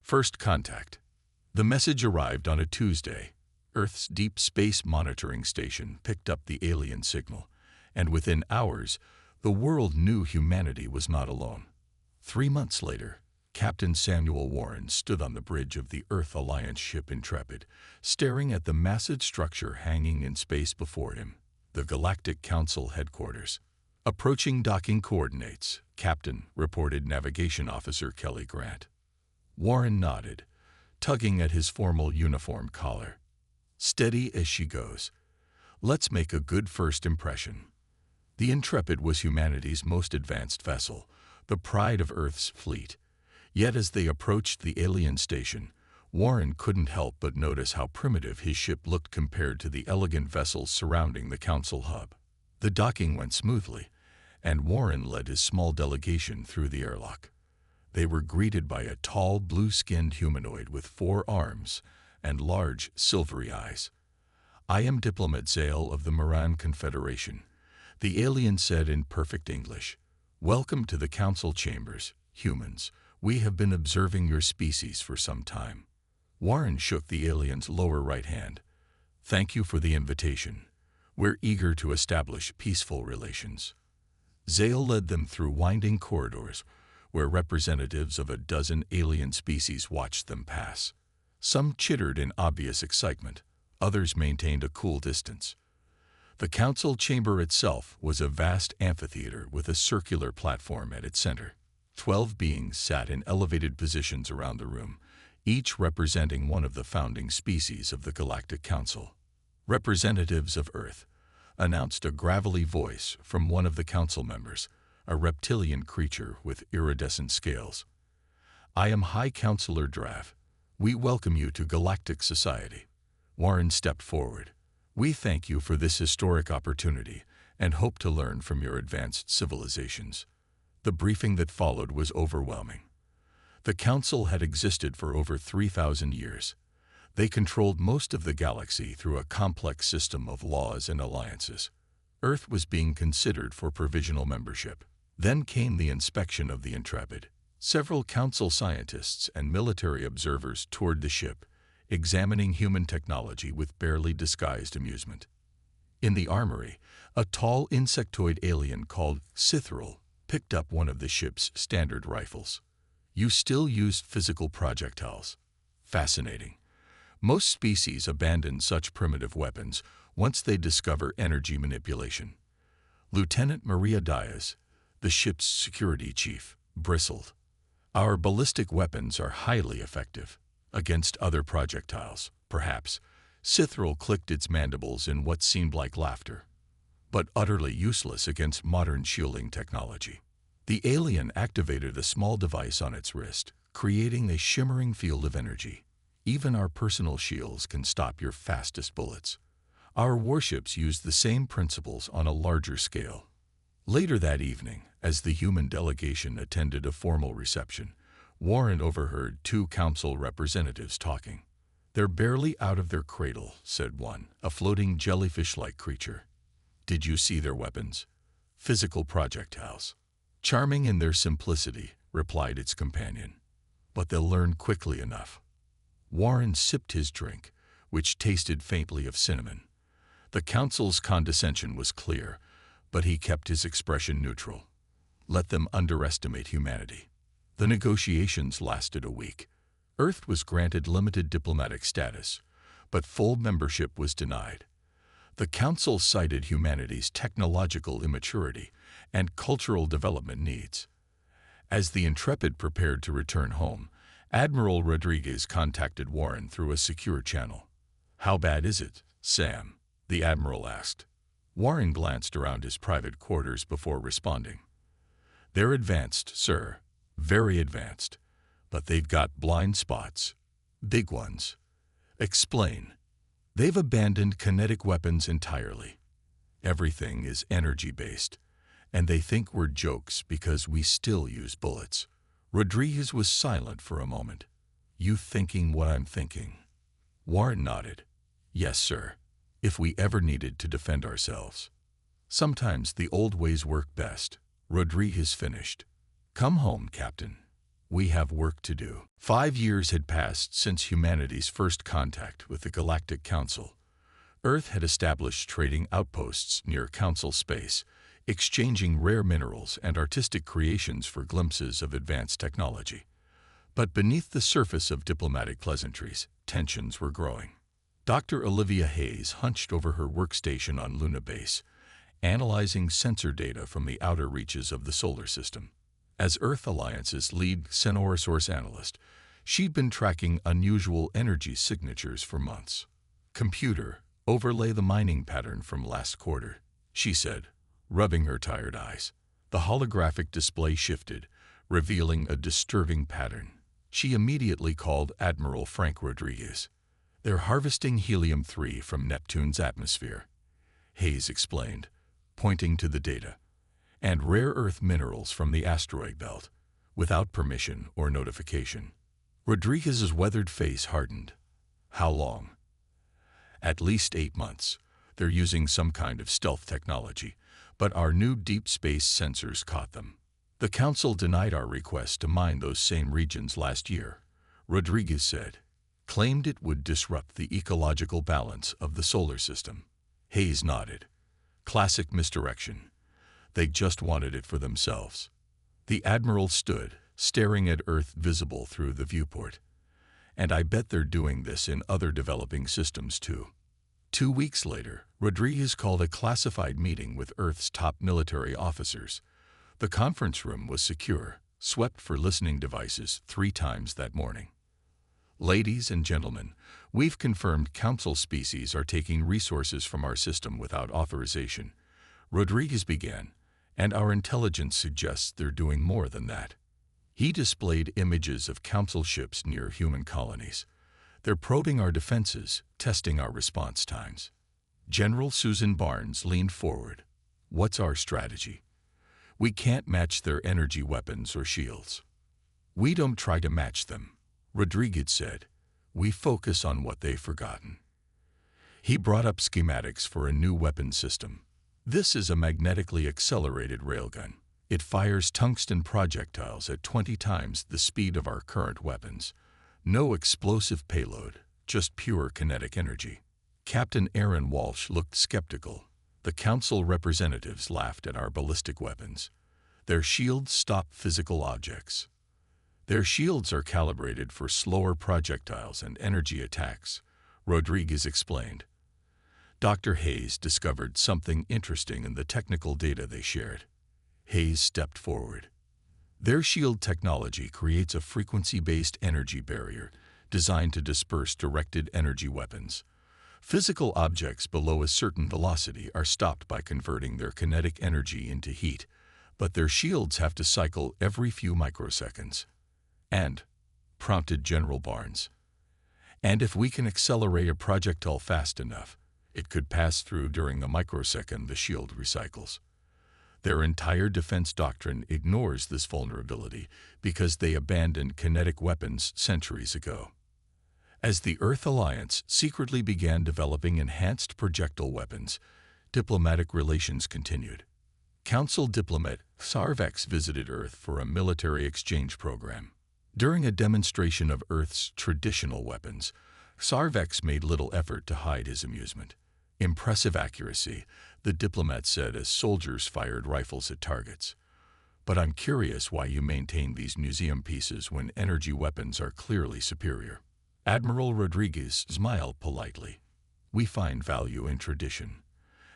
First contact. The message arrived on a Tuesday. Earth's Deep Space Monitoring Station picked up the alien signal, and within hours, the world knew humanity was not alone. 3 months later, Captain Samuel Warren stood on the bridge of the Earth Alliance ship Intrepid, staring at the massive structure hanging in space before him, the Galactic Council headquarters. Approaching docking coordinates, Captain, reported Navigation Officer Kelly Grant. Warren nodded, tugging at his formal uniform collar. Steady as she goes. Let's make a good first impression. The Intrepid was humanity's most advanced vessel, the pride of Earth's fleet. Yet as they approached the alien station, Warren couldn't help but notice how primitive his ship looked compared to the elegant vessels surrounding the Council hub. The docking went smoothly, and Warren led his small delegation through the airlock. They were greeted by a tall, blue-skinned humanoid with 4 arms and large, silvery eyes. "I am Diplomat Zale of the Moran Confederation," the alien said in perfect English. "Welcome to the Council chambers, humans. We have been observing your species for some time." Warren shook the alien's lower right hand. "Thank you for the invitation. We're eager to establish peaceful relations." Zale led them through winding corridors, where representatives of a dozen alien species watched them pass. Some chittered in obvious excitement, others maintained a cool distance. The council chamber itself was a vast amphitheater with a circular platform at its center. 12 beings sat in elevated positions around the room, each representing one of the founding species of the Galactic Council. "Representatives of Earth," announced a gravelly voice from one of the council members, a reptilian creature with iridescent scales. "I am High Counselor Drav. We welcome you to Galactic Society." Warren stepped forward. "We thank you for this historic opportunity and hope to learn from your advanced civilizations." The briefing that followed was overwhelming. The Council had existed for over 3,000 years. They controlled most of the galaxy through a complex system of laws and alliances. Earth was being considered for provisional membership. Then came the inspection of the Intrepid. Several Council scientists and military observers toured the ship, examining human technology with barely disguised amusement. In the armory, a tall insectoid alien called Cithril picked up one of the ship's standard rifles. "You still use physical projectiles. Fascinating. Most species abandon such primitive weapons once they discover energy manipulation." Lieutenant Maria Diaz, the ship's security chief, bristled. "Our ballistic weapons are highly effective against other projectiles, perhaps." Cithril clicked its mandibles in what seemed like laughter. "But utterly useless against modern shielding technology." The alien activated a small device on its wrist, creating a shimmering field of energy. "Even our personal shields can stop your fastest bullets. Our warships use the same principles on a larger scale." Later that evening, as the human delegation attended a formal reception, Warren overheard 2 council representatives talking. "They're barely out of their cradle," said one, a floating jellyfish-like creature. "Did you see their weapons? Physical projectiles." "Charming in their simplicity," replied its companion. "But they'll learn quickly enough." Warren sipped his drink, which tasted faintly of cinnamon. The council's condescension was clear, but he kept his expression neutral. Let them underestimate humanity. The negotiations lasted a week. Earth was granted limited diplomatic status, but full membership was denied. The Council cited humanity's technological immaturity and cultural development needs. As the Intrepid prepared to return home, Admiral Rodriguez contacted Warren through a secure channel. "How bad is it, Sam?" the Admiral asked. Warren glanced around his private quarters before responding. "They're advanced, sir. Very advanced. But they've got blind spots. Big ones." "Explain." "They've abandoned kinetic weapons entirely. Everything is energy-based, and they think we're jokes because we still use bullets." Rodriguez was silent for a moment. "You thinking what I'm thinking?" Warren nodded. "Yes, sir. If we ever needed to defend ourselves. Sometimes the old ways work best," Rodriguez finished. "Come home, Captain. We have work to do. 5 years had passed since humanity's first contact with the Galactic Council. Earth had established trading outposts near Council space, exchanging rare minerals and artistic creations for glimpses of advanced technology. But beneath the surface of diplomatic pleasantries, tensions were growing. Dr. Olivia Hayes hunched over her workstation on Luna Base, analyzing sensor data from the outer reaches of the solar system. As Earth Alliance's lead Source analyst, she'd been tracking unusual energy signatures for months. "Computer, overlay the mining pattern from last quarter," she said, rubbing her tired eyes. The holographic display shifted, revealing a disturbing pattern. She immediately called Admiral Frank Rodriguez. "They're harvesting helium-3 from Neptune's atmosphere," Hayes explained, pointing to the data, "and rare earth minerals from the asteroid belt, without permission or notification." Rodriguez's weathered face hardened. "How long?" "At least 8 months. They're using some kind of stealth technology, but our new deep space sensors caught them. The Council denied our request to mine those same regions last year," Rodriguez said. "Claimed it would disrupt the ecological balance of the solar system." Hayes nodded. "Classic misdirection. They just wanted it for themselves." The Admiral stood, staring at Earth visible through the viewport. "And I bet they're doing this in other developing systems too." 2 weeks later, Rodriguez called a classified meeting with Earth's top military officers. The conference room was secure, swept for listening devices 3 times that morning. "Ladies and gentlemen, we've confirmed Council species are taking resources from our system without authorization," Rodriguez began, "and our intelligence suggests they're doing more than that." He displayed images of Council ships near human colonies. "They're probing our defenses, testing our response times." General Susan Barnes leaned forward. "What's our strategy? We can't match their energy weapons or shields." "We don't try to match them," Rodriguez said. "We focus on what they've forgotten." He brought up schematics for a new weapon system. "This is a magnetically accelerated railgun. It fires tungsten projectiles at 20 times the speed of our current weapons. No explosive payload, just pure kinetic energy." Captain Aaron Walsh looked skeptical. "The Council representatives laughed at our ballistic weapons. Their shields stop physical objects." "Their shields are calibrated for slower projectiles and energy attacks," Rodriguez explained. Dr. Hayes discovered something interesting in the technical data they shared. Hayes stepped forward. "Their shield technology creates a frequency-based energy barrier designed to disperse directed energy weapons. Physical objects below a certain velocity are stopped by converting their kinetic energy into heat, but their shields have to cycle every few microseconds." "And," prompted General Barnes, "and if we can accelerate a projectile fast enough, it could pass through during the microsecond the shield recycles." Their entire defense doctrine ignores this vulnerability because they abandoned kinetic weapons centuries ago. As the Earth Alliance secretly began developing enhanced projectile weapons, diplomatic relations continued. Council diplomat Sarvex visited Earth for a military exchange program. During a demonstration of Earth's traditional weapons, Sarvex made little effort to hide his amusement. "Impressive accuracy," the diplomat said as soldiers fired rifles at targets. "But I'm curious why you maintain these museum pieces when energy weapons are clearly superior." Admiral Rodriguez smiled politely. "We find value in tradition,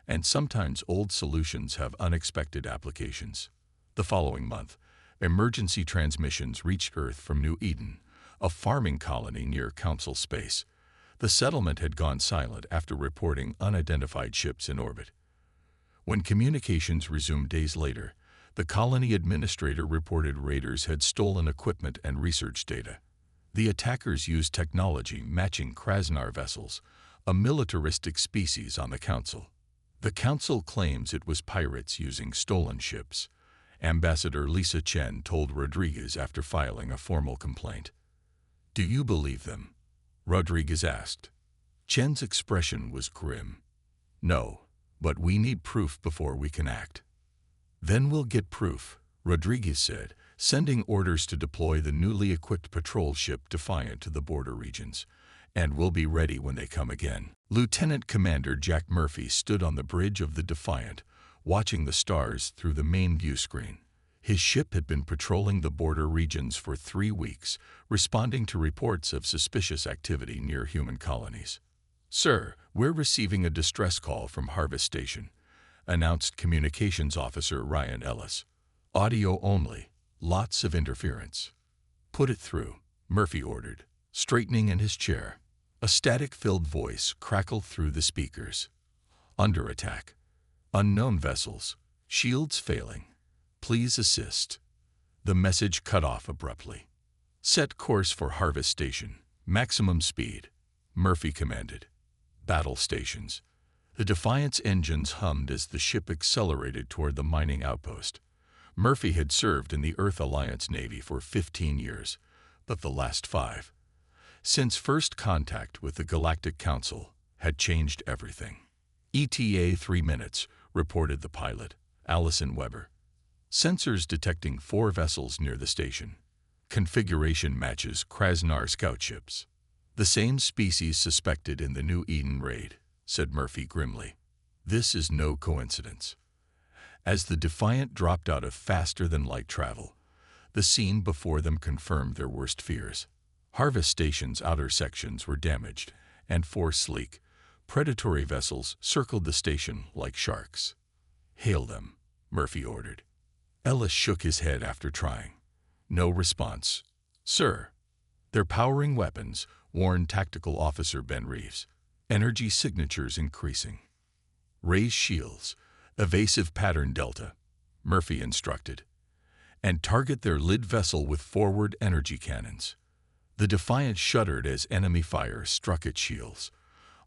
and sometimes old solutions have unexpected applications." The following month, emergency transmissions reached Earth from New Eden, a farming colony near Council space. The settlement had gone silent after reporting unidentified ships in orbit. When communications resumed days later, the colony administrator reported raiders had stolen equipment and research data. The attackers used technology matching Krasnar vessels, a militaristic species on the Council. The Council claims it was pirates using stolen ships, Ambassador Lisa Chen told Rodriguez after filing a formal complaint. "Do you believe them?" Rodriguez asked. Chen's expression was grim. "No, but we need proof before we can act." "Then we'll get proof," Rodriguez said, sending orders to deploy the newly equipped patrol ship Defiant to the border regions, and will be ready when they come again. Lieutenant Commander Jack Murphy stood on the bridge of the Defiant, watching the stars through the main view screen. His ship had been patrolling the border regions for 3 weeks, responding to reports of suspicious activity near human colonies. "Sir, we're receiving a distress call from Harvest Station," announced Communications Officer Ryan Ellis. "Audio only. Lots of interference." "Put it through," Murphy ordered, straightening in his chair. A static-filled voice crackled through the speakers. "Under attack. Unknown vessels. Shields failing. Please assist." The message cut off abruptly. "Set course for Harvest Station. Maximum speed," Murphy commanded. Battle stations. The Defiant's engines hummed as the ship accelerated toward the mining outpost. Murphy had served in the Earth Alliance Navy for 15 years, but the last 5, since first contact with the Galactic Council, had changed everything. "ETA 3 minutes, reported the pilot, Allison Weber. "Sensors detecting 4 vessels near the station. Configuration matches Krasnar scout ships. The same species suspected in the New Eden raid," said Murphy grimly. "This is no coincidence." As the Defiant dropped out of faster-than-light travel, the scene before them confirmed their worst fears. Harvest Station's outer sections were damaged, and 4 sleek, predatory vessels circled the station like sharks. "Hail them," Murphy ordered. Ellis shook his head after trying. No response. "Sir." "They're powering weapons," warned Tactical Officer Ben Reeves. "Energy signatures increasing." "Raise shields, evasive pattern delta," Murphy instructed. "And target their lead vessel with forward energy cannons." The Defiant shuddered as enemy fire struck its shields.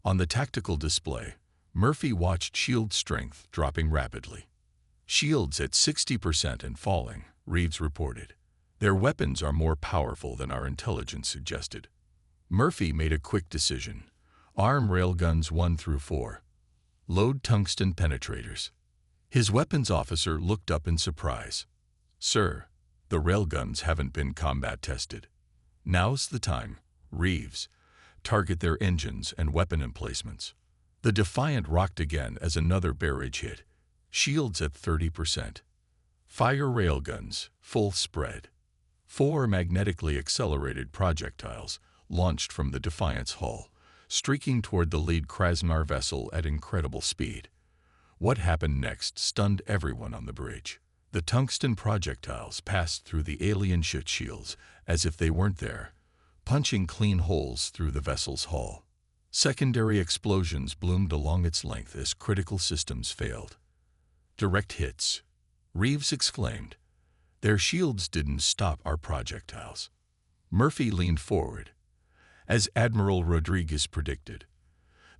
On the tactical display, Murphy watched shield strength dropping rapidly. "Shields at 60% and falling," Reeves reported. "Their weapons are more powerful than our intelligence suggested." Murphy made a quick decision. "Arm railguns 1 through 4. Load tungsten penetrators." His weapons officer looked up in surprise. "Sir, the railguns haven't been combat tested." "Now's the time, Reeves. Target their engines and weapon emplacements." The Defiant rocked again as another barrage hit. Shields at 30%. "Fire railguns, full spread." 4 magnetically accelerated projectiles launched from the Defiant's hull, streaking toward the lead Krasnar vessel at incredible speed. What happened next stunned everyone on the bridge. The tungsten projectiles passed through the alien ship shields as if they weren't there, punching clean holes through the vessel's hull. Secondary explosions bloomed along its length as critical systems failed. "Direct hits," Reeves exclaimed. "Their shields didn't stop our projectiles." Murphy leaned forward. "As Admiral Rodriguez predicted,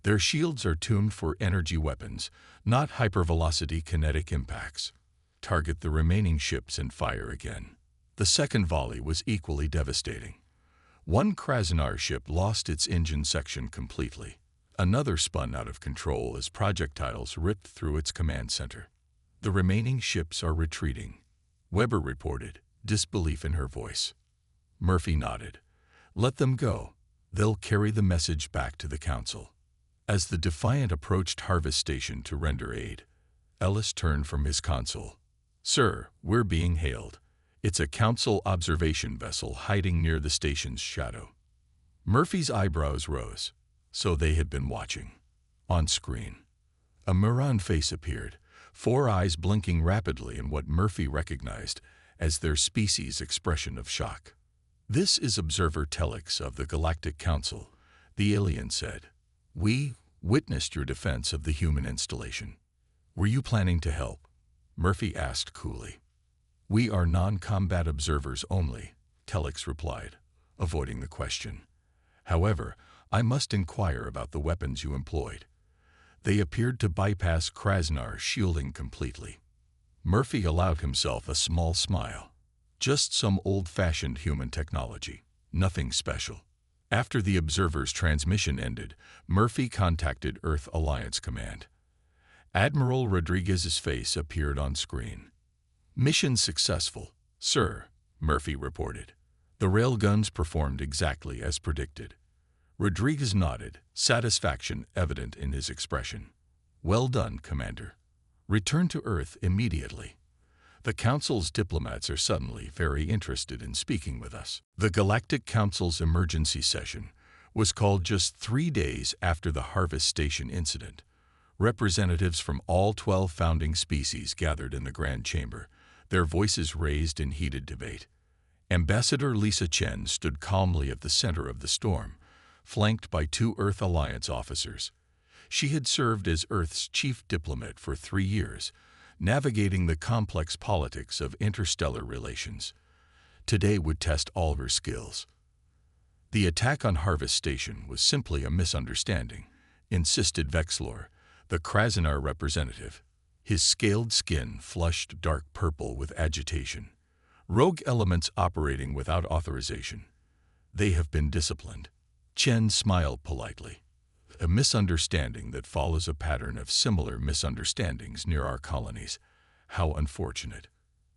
their shields are tuned for energy weapons, not hypervelocity kinetic impacts. Target the remaining ships and fire again." The second volley was equally devastating. 1 Krasnar ship lost its engine section completely. Another spun out of control as projectiles ripped through its command center. "The remaining ships are retreating," Weber reported, disbelief in her voice. Murphy nodded. "Let them go. They'll carry the message back to the Council." As the Defiant approached Harvest Station to render aid, Ellis turned from his console. "Sir, we're being hailed. It's a Council observation vessel hiding near the station's shadow." Murphy's eyebrows rose. So they had been watching. On screen, a Muran face appeared, 4 eyes blinking rapidly in what Murphy recognized as their species' expression of shock. "This is Observer Telix of the Galactic Council," the alien said. "We witnessed your defense of the human installation. Were you planning to help?" Murphy asked coolly. "We are non-combat observers only," Telix replied, avoiding the question. "However, I must inquire about the weapons you employed. They appeared to bypass Krasnar shielding completely." Murphy allowed himself a small smile. "Just some old-fashioned human technology. Nothing special." After the observer's transmission ended, Murphy contacted Earth Alliance Command. Admiral Rodriguez's face appeared on screen. "Mission successful, sir," Murphy reported. The railguns performed exactly as predicted. Rodriguez nodded, satisfaction evident in his expression. Well done, Commander. Return to Earth immediately. The Council's diplomats are suddenly very interested in speaking with us. The Galactic Council's emergency session was called just 3 days after the Harvest Station incident. Representatives from all 12 founding species gathered in the Grand Chamber, their voices raised in heated debate. Ambassador Lisa Chen stood calmly at the center of the storm, flanked by 2 Earth Alliance officers. She had served as Earth's chief diplomat for 3 years, navigating the complex politics of interstellar relations. Today would test all her skills. The attack on Harvest Station was simply a misunderstanding, insisted Vexlor, the Krasanar representative. His scaled skin flushed dark purple with agitation. Rogue elements operating without authorization. They have been disciplined. Chen smiled politely. A misunderstanding that follows a pattern of similar misunderstandings near our colonies. How unfortunate.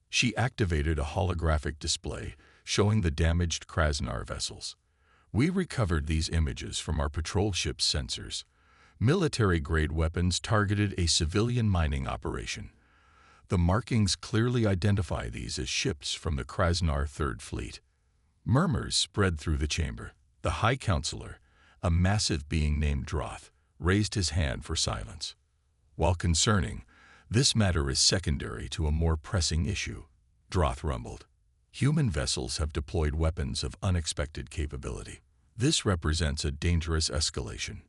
She activated a holographic display showing the damaged Krasnar vessels. We recovered these images from our patrol ship's sensors. Military-grade weapons targeted a civilian mining operation. The markings clearly identify these as ships from the Krasnar Third Fleet. Murmurs spread through the chamber. The High Counselor, a massive being named Droth, raised his hand for silence. While concerning, this matter is secondary to a more pressing issue, Droth rumbled. Human vessels have deployed weapons of unexpected capability. This represents a dangerous escalation.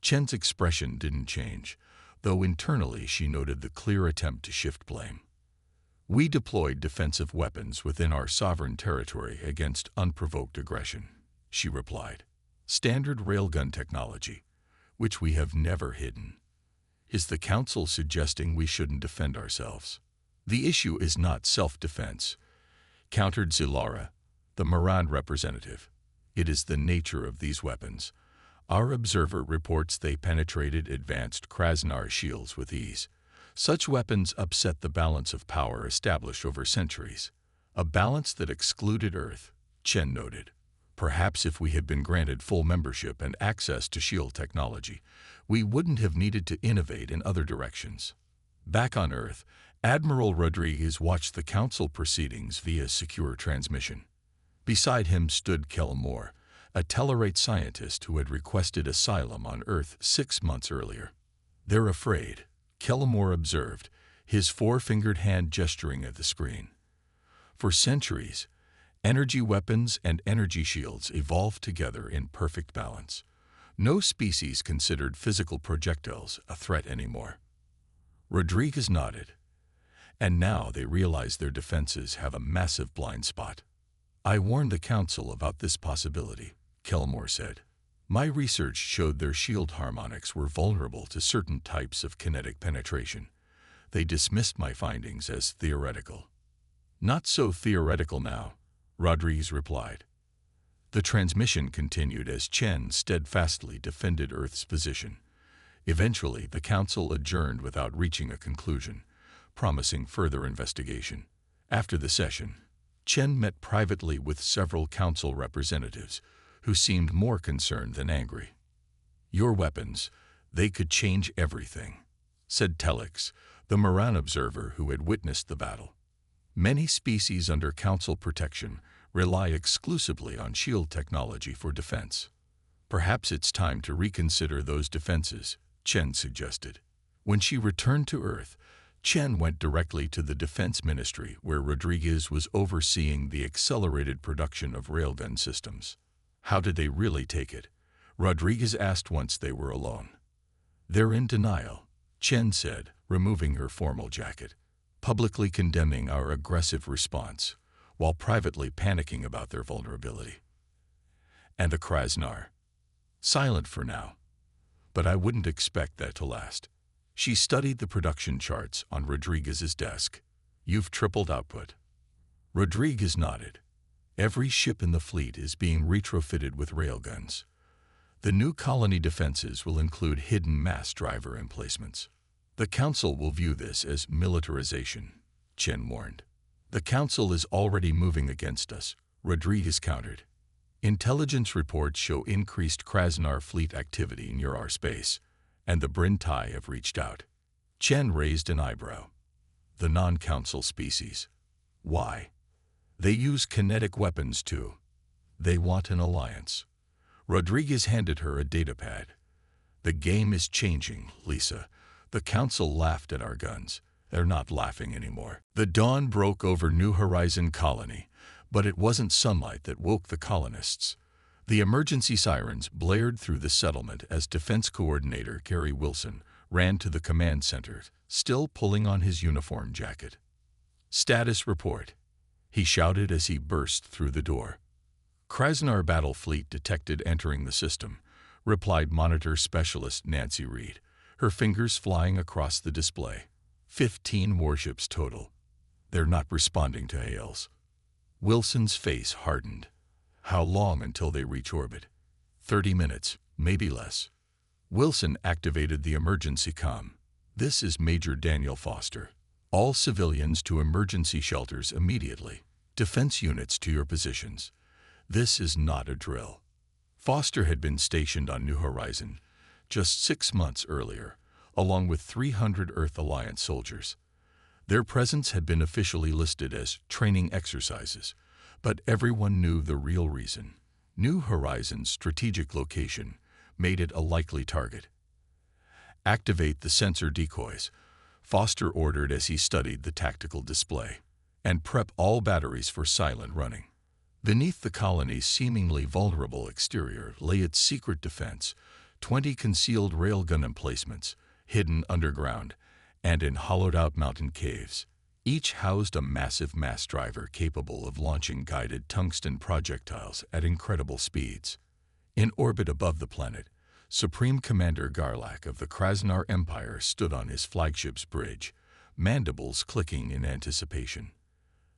Chen's expression didn't change, though internally she noted the clear attempt to shift blame. We deployed defensive weapons within our sovereign territory against unprovoked aggression, she replied. Standard railgun technology, which we have never hidden. Is the Council suggesting we shouldn't defend ourselves? The issue is not self-defense, countered Zilara, the Moran representative. It is the nature of these weapons. Our observer reports they penetrated advanced Krasnar shields with ease. Such weapons upset the balance of power established over centuries, a balance that excluded Earth, Chen noted. Perhaps if we had been granted full membership and access to shield technology, we wouldn't have needed to innovate in other directions. Back on Earth, Admiral Rodriguez watched the Council proceedings via secure transmission. Beside him stood Kellamore, a Tellarite scientist who had requested asylum on Earth 6 months earlier. They're afraid, Kellamore observed, his 4-fingered hand gesturing at the screen. For centuries, energy weapons and energy shields evolved together in perfect balance. No species considered physical projectiles a threat anymore. Rodriguez nodded. And now they realize their defenses have a massive blind spot. I warned the Council about this possibility, Kellamore said. My research showed their shield harmonics were vulnerable to certain types of kinetic penetration. They dismissed my findings as theoretical. Not so theoretical now, Rodriguez replied. The transmission continued as Chen steadfastly defended Earth's position. Eventually, the Council adjourned without reaching a conclusion, promising further investigation. After the session, Chen met privately with several Council representatives who seemed more concerned than angry. Your weapons, they could change everything, said Telix, the Moran observer who had witnessed the battle. Many species under Council protection rely exclusively on shield technology for defense. Perhaps it's time to reconsider those defenses, Chen suggested. When she returned to Earth, Chen went directly to the Defense Ministry where Rodriguez was overseeing the accelerated production of railgun systems. How did they really take it? Rodriguez asked once they were alone. They're in denial, Chen said, removing her formal jacket, publicly condemning our aggressive response, while privately panicking about their vulnerability. And the Krasnar? Silent for now. But I wouldn't expect that to last. She studied the production charts on Rodriguez's desk. You've tripled output. Rodriguez nodded. Every ship in the fleet is being retrofitted with railguns. The new colony defenses will include hidden mass driver emplacements. The Council will view this as militarization, Chen warned. The Council is already moving against us, Rodriguez countered. Intelligence reports show increased Krasnar fleet activity near our space, and the Brintai have reached out. Chen raised an eyebrow. The non-Council species. Why? They use kinetic weapons too. They want an alliance. Rodriguez handed her a datapad. The game is changing, Lisa. The Council laughed at our guns. They're not laughing anymore. The dawn broke over New Horizon Colony, but it wasn't sunlight that woke the colonists. The emergency sirens blared through the settlement as Defense Coordinator Gary Wilson ran to the command center, still pulling on his uniform jacket. "Status report," he shouted as he burst through the door. "Krasnar battle fleet detected entering the system," replied Monitor Specialist Nancy Reed, her fingers flying across the display. 15 warships total. They're not responding to hails. Wilson's face hardened. How long until they reach orbit? 30 minutes, maybe less. Wilson activated the emergency comm. "This is Major Daniel Foster. All civilians to emergency shelters immediately. Defense units to your positions. This is not a drill." Foster had been stationed on New Horizon just 6 months earlier, along with 300 Earth Alliance soldiers. Their presence had been officially listed as training exercises, but everyone knew the real reason. New Horizon's strategic location made it a likely target. "Activate the sensor decoys," Foster ordered as he studied the tactical display, "and prep all batteries for silent running." Beneath the colony's seemingly vulnerable exterior lay its secret defense, 20 concealed railgun emplacements, hidden underground and in hollowed-out mountain caves. Each housed a massive mass driver capable of launching guided tungsten projectiles at incredible speeds. In orbit above the planet, Supreme Commander Garlac of the Krasnar Empire stood on his flagship's bridge, mandibles clicking in anticipation.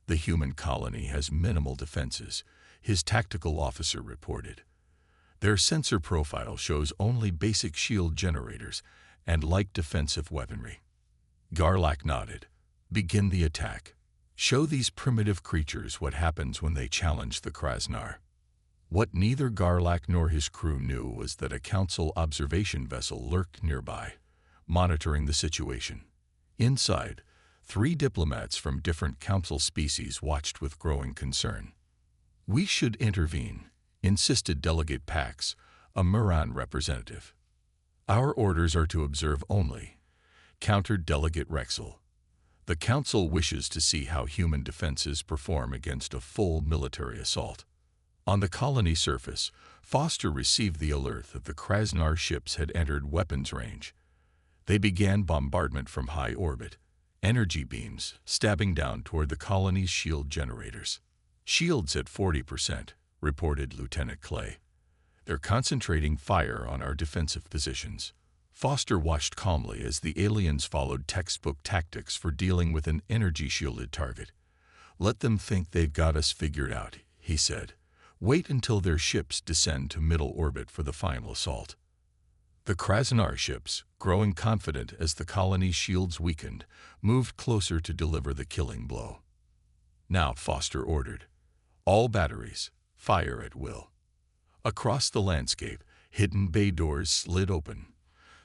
"The human colony has minimal defenses," his tactical officer reported. "Their sensor profile shows only basic shield generators and light defensive weaponry." Garlac nodded. "Begin the attack. Show these primitive creatures what happens when they challenge the Krasnar." What neither Garlac nor his crew knew was that a Council observation vessel lurked nearby, monitoring the situation. Inside, 3 diplomats from different Council species watched with growing concern. "We should intervene," insisted Delegate Pax, a Muran representative. "Our orders are to observe only," countered Delegate Rexel. "The Council wishes to see how human defenses perform against a full military assault." On the colony surface, Foster received the alert that the Krasnar ships had entered weapons range. They began bombardment from high orbit, energy beams stabbing down toward the colony's shield generators. "Shields at 40%, reported Lieutenant Clay. "They're concentrating fire on our defensive positions." Foster watched calmly as the aliens followed textbook tactics for dealing with an energy-shielded target. "Let them think they've got us figured out," he said. "Wait until their ships descend to middle orbit for the final assault." The Krasnar ships, growing confident as the colony's shields weakened, moved closer to deliver the killing blow. "Now," Foster ordered, "all batteries, fire at will." Across the landscape, hidden bay doors slid open.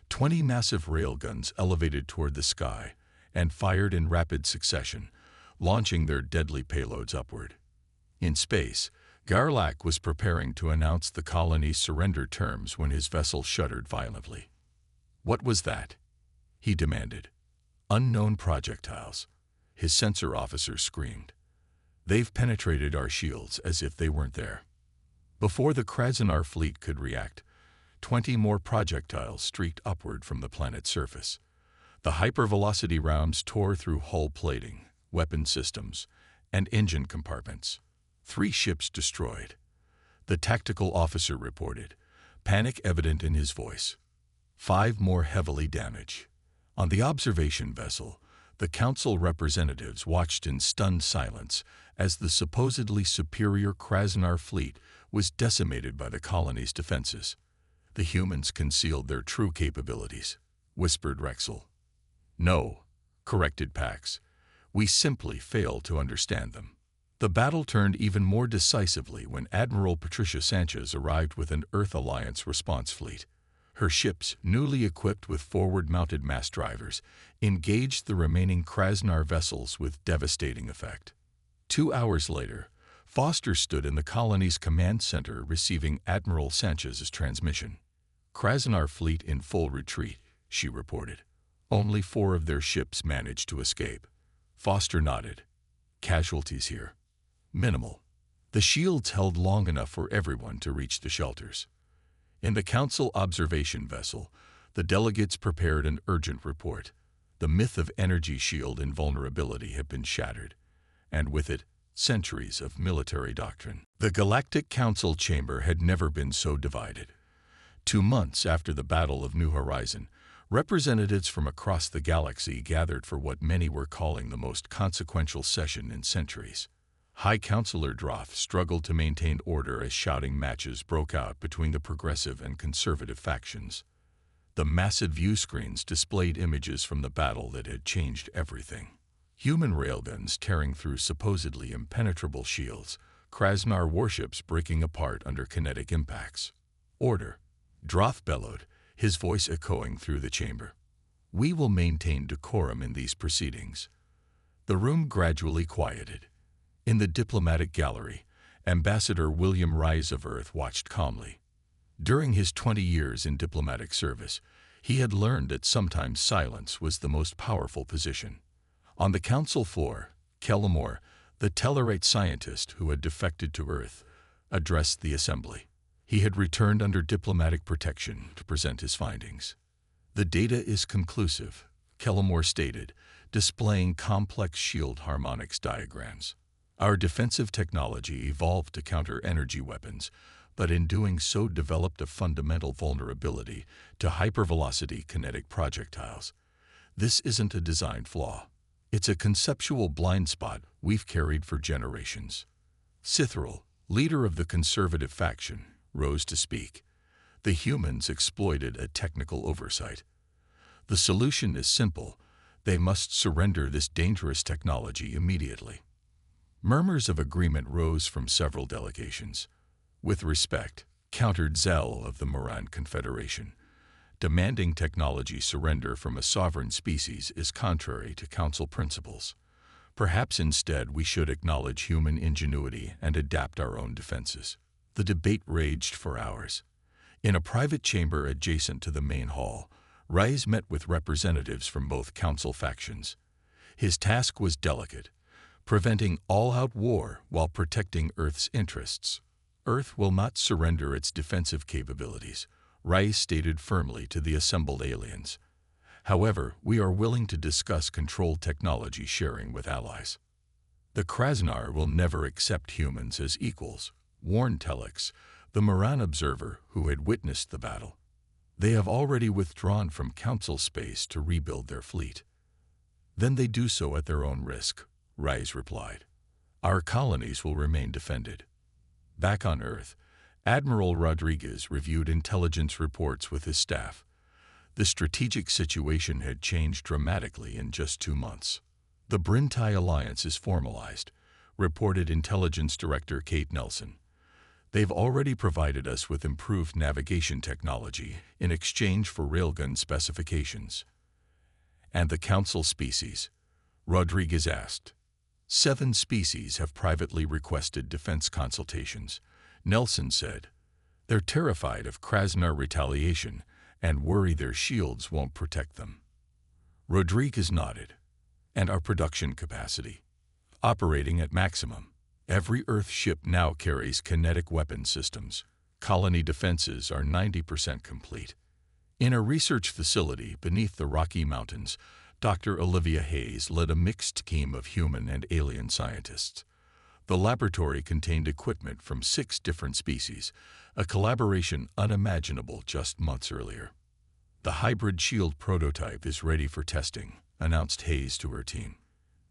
20 massive railguns elevated toward the sky and fired in rapid succession, launching their deadly payloads upward. In space, Garlac was preparing to announce the colony's surrender terms when his vessel shuddered violently. "What was that?" he demanded. "Unknown projectiles," his sensor officer screamed. "They've penetrated our shields as if they weren't there." Before the Krasnar fleet could react, 20 more projectiles streaked upward from the planet's surface. The hypervelocity rounds tore through hull plating, weapon systems, and engine compartments. 3 ships destroyed. The tactical officer reported, panic evident in his voice. 5 more heavily damaged. On the observation vessel, the Council representatives watched in stunned silence as the supposedly superior Krasnar fleet was decimated by the colony's defenses. "The humans concealed their true capabilities," whispered Rexel. "No," corrected Pax. We simply fail to understand them. The battle turned even more decisively when Admiral Patricia Sanchez arrived with an Earth Alliance response fleet. Her ships, newly equipped with forward-mounted mass drivers, engaged the remaining Krasnar vessels with devastating effect. 2 hours later, Foster stood in the colony's command center receiving Admiral Sanchez's transmission. "Krasnar fleet in full retreat," she reported. "Only 4 of their ships managed to escape." Foster nodded. "Casualties here?" "Minimal. The shields held long enough for everyone to reach the shelters." In the Council observation vessel, the delegates prepared an urgent report. The myth of energy shield invulnerability had been shattered, and with it, centuries of military doctrine. The Galactic Council chamber had never been so divided. 2 months after the Battle of New Horizon, representatives from across the galaxy gathered for what many were calling the most consequential session in centuries. High Counselor Droth struggled to maintain order as shouting matches broke out between the progressive and conservative factions. The massive view screens displayed images from the battle that had changed everything. Human railguns tearing through supposedly impenetrable shields, Krasnar warships breaking apart under kinetic impacts. "Order," Droth bellowed, his voice echoing through the chamber. "We will maintain decorum in these proceedings." The room gradually quieted. In the diplomatic gallery, Ambassador William Rise of Earth watched calmly. During his 20 years in diplomatic service, he had learned that sometimes silence was the most powerful position. On the council floor, Kellamore, the Tellarite scientist who had defected to Earth, addressed the assembly. He had returned under diplomatic protection to present his findings. "The data is conclusive," Kellamore stated, displaying complex shield harmonics diagrams. "Our defensive technology evolved to counter energy weapons, but in doing so developed a fundamental vulnerability to hypervelocity kinetic projectiles. This isn't a design flaw. It's a conceptual blind spot we've carried for generations." Sithril, leader of the conservative faction, rose to speak. "The humans exploited a technical oversight. The solution is simple. They must surrender this dangerous technology immediately." Murmurs of agreement rose from several delegations. "With respect," countered Zell of the Moran Confederation, "demanding technology surrender from a sovereign species is contrary to Council principles. Perhaps instead we should acknowledge human ingenuity and adapt our own defenses." The debate raged for hours. In a private chamber adjacent to the main hall, Rise met with representatives from both Council factions. His task was delicate: preventing all-out war while protecting Earth's interests. "Earth will not surrender its defensive capabilities," Rise stated firmly to the assembled aliens. "However, we are willing to discuss controlled technology sharing with allies." "The Krasnar will never accept humans as equals," warned Telex, the Moran observer who had witnessed the battle. "They have already withdrawn from Council space to rebuild their fleet." "Then they do so at their own risk," Rise replied. "Our colonies will remain defended." Back on Earth, Admiral Rodriguez reviewed intelligence reports with his staff. The strategic situation had changed dramatically in just 2 months. "The Brintai Alliance is formalized," reported Intelligence Director Kate Nelson. "They've already provided us with improved navigation technology in exchange for railgun specifications." "And the Council species?" Rodriguez asked. 7 species have privately requested defense consultations," Nelson said. "They're terrified of Krasnar retaliation and worry their shields won't protect them." Rodriguez nodded. "And our production capacity?" "Operating at maximum. Every Earth ship now carries kinetic weapon systems. Colony defenses are 90% complete." In a research facility beneath the Rocky Mountains, Dr. Olivia Hayes led a mixed team of human and alien scientists. The laboratory contained equipment from 6 different species, a collaboration unimaginable just months earlier. "The hybrid shield prototype is ready for testing," announced Hayes to her team.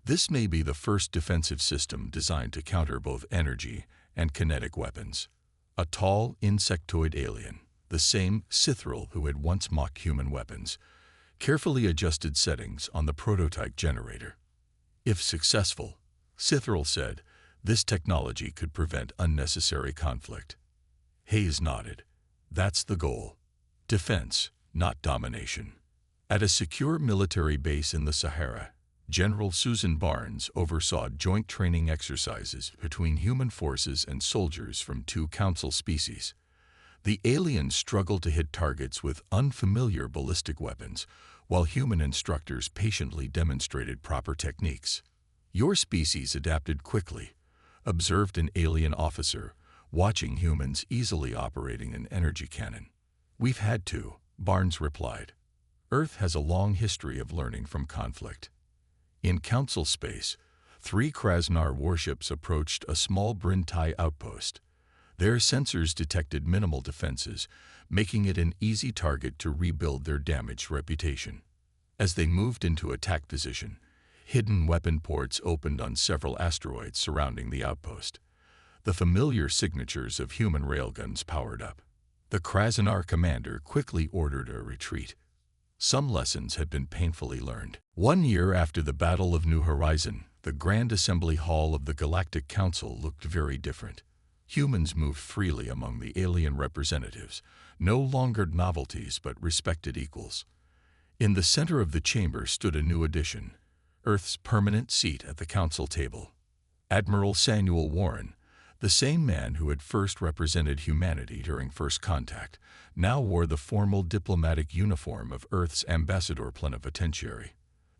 "This may be the first defensive system designed to counter both energy and kinetic weapons." A tall, insectoid alien, the same Sithril who had once mocked human weapons, carefully adjusted settings on the prototype generator. If successful, Cithril said, this technology could prevent unnecessary conflict. Hayes nodded. That's the goal. Defense, not domination. At a secure military base in the Sahara, General Susan Barnes oversaw joint training exercises between human forces and soldiers from two council species. The aliens struggled to hit targets with unfamiliar ballistic weapons, while human instructors patiently demonstrated proper techniques. Your species adapted quickly, observed an alien officer, watching humans easily operating an energy cannon. We've had to, Barnes replied. Earth has a long history of learning from conflict. In council space, 3 Krasnar warships approached a small Brintai outpost. Their sensors detected minimal defenses, making it an easy target to rebuild their damaged reputation. As they moved into attack position, hidden weapon ports opened on several asteroids surrounding the outpost. The familiar signatures of human railguns powered up. The Krasnar commander quickly ordered a retreat. Some lessons had been painfully learned. 1 year after the Battle of New Horizon, the Grand Assembly Hall of the Galactic Council looked very different. Humans moved freely among the alien representatives, no longer novelties but respected equals. In the center of the chamber stood a new addition, Earth's permanent seat at the council table. Admiral Samuel Warren, the same man who had first represented humanity during first contact, now wore the formal diplomatic uniform of Earth's ambassador plenipotentiary.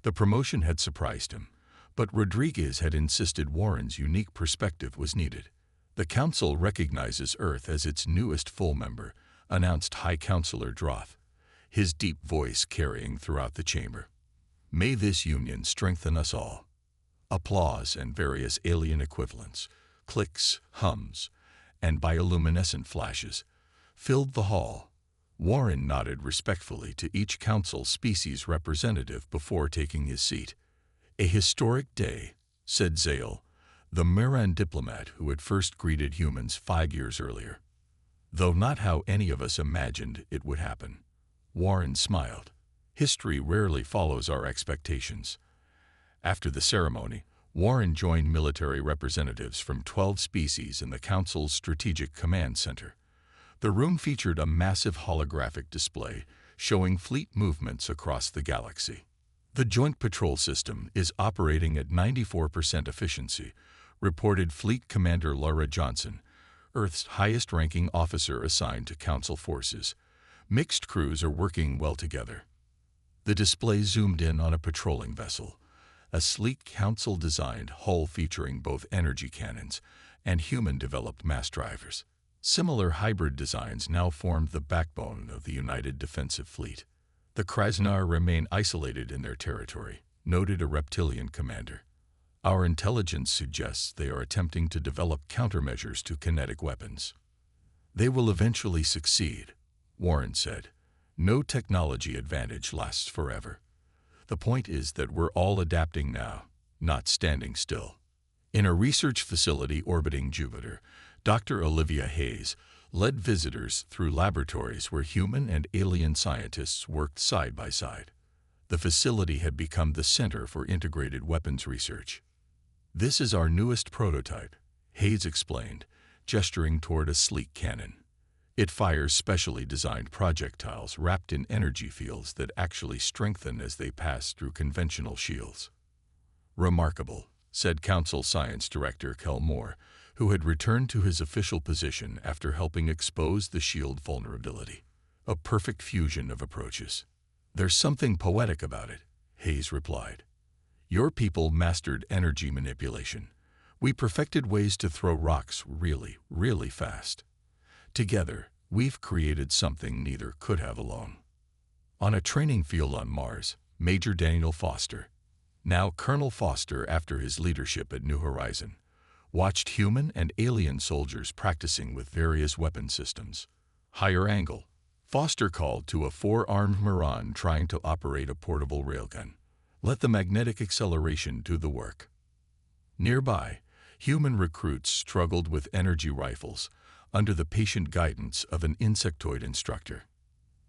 The promotion had surprised him, but Rodriguez had insisted Warren's unique perspective was needed. The Council recognizes Earth as its newest full member, announced High Counselor Droth, his deep voice carrying throughout the chamber. May this union strengthen us all. Applause and various alien equivalents, clicks, hums, and bioluminescent flashes filled the hall. Warren nodded respectfully to each council species representative before taking his seat. A historic day, said Zale, the Miran diplomat who had first greeted humans 5 years earlier. Though not how any of us imagined it would happen. Warren smiled. History rarely follows our expectations. After the ceremony, Warren joined military representatives from 12 species in the Council's Strategic Command Center. The room featured a massive holographic display showing fleet movements across the galaxy. The Joint Patrol System is operating at 94% efficiency, reported Fleet Commander Laura Johnson, Earth's highest-ranking officer assigned to Council forces. Mixed crews are working well together. The display zoomed in on a patrolling vessel, a sleek Council-designed hull featuring both energy cannons and human-developed mass drivers. Similar hybrid designs now formed the backbone of the United Defensive Fleet. The Krasnar remain isolated in their territory, noted a reptilian commander. Our intelligence suggests they are attempting to develop countermeasures to kinetic weapons. They will eventually succeed, Warren said. No technology advantage lasts forever. The point is that we're all adapting now, not standing still. In a research facility orbiting Jupiter, Dr. Olivia Hayes led visitors through laboratories where human and alien scientists worked side by side. The facility had become the center for integrated weapons research. This is our newest prototype, Hayes explained, gesturing toward a sleek cannon. It fires specially designed projectiles wrapped in energy fields that actually strengthen as they pass through conventional shields. Remarkable, said Council Science Director Kel Moore, who had returned to his official position after helping expose the shield vulnerability. A perfect fusion of approaches. There's something poetic about it, Hayes replied. Your people mastered energy manipulation. We perfected ways to throw rocks really, really fast. Together, we've created something neither could have alone. On a training field on Mars, Major Daniel Foster, now Colonel Foster after his leadership at New Horizon, watched human and alien soldiers practicing with various weapon systems. Higher angle, Foster called to a 4-armed Miran trying to operate a portable railgun. Let the magnetic acceleration do the work. Nearby, human recruits struggled with energy rifles under the patient guidance of an insectoid instructor.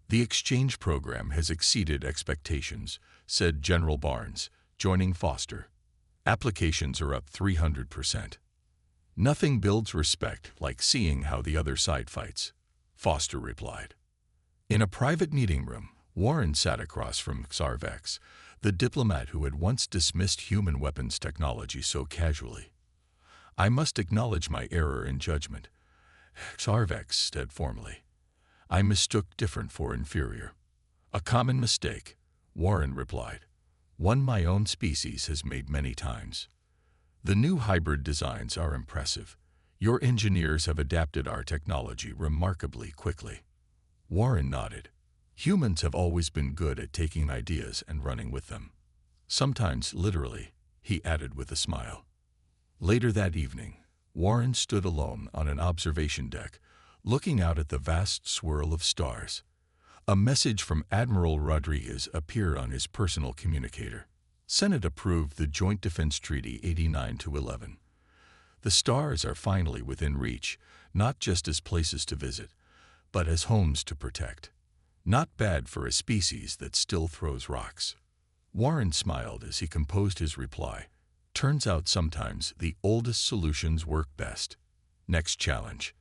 The exchange program has exceeded expectations, said General Barnes, joining Foster. Applications are up 300%. Nothing builds respect like seeing how the other side fights, Foster replied. In a private meeting room, Warren sat across from Xarvex, the diplomat who had once dismissed human weapons technology so casually. I must acknowledge my error in judgment, Xarvex said formally. I mistook different for inferior. A common mistake, Warren replied. One my own species has made many times. The new hybrid designs are impressive. Your engineers have adapted our technology remarkably quickly. Warren nodded. Humans have always been good at taking ideas and running with them. Sometimes literally, he added with a smile. Later that evening, Warren stood alone on an observation deck, looking out at the vast swirl of stars. A message from Admiral Rodriguez appeared on his personal communicator. Senate approved the Joint Defense Treaty 89-11. The stars are finally within reach, not just as places to visit, but as homes to protect. Not bad for a species that still throws rocks. Warren smiled as he composed his reply. Turns out sometimes the oldest solutions work best. Next challenge.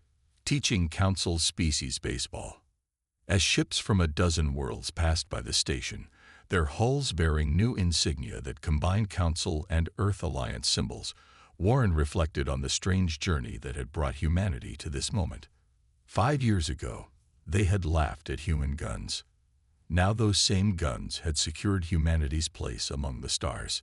Teaching Council species baseball. As ships from a dozen worlds passed by the station, their hulls bearing new insignia that combined Council and Earth Alliance symbols, Warren reflected on the strange journey that had brought humanity to this moment. 5 years ago, they had laughed at human guns. Now those same guns had secured humanity's place among the stars.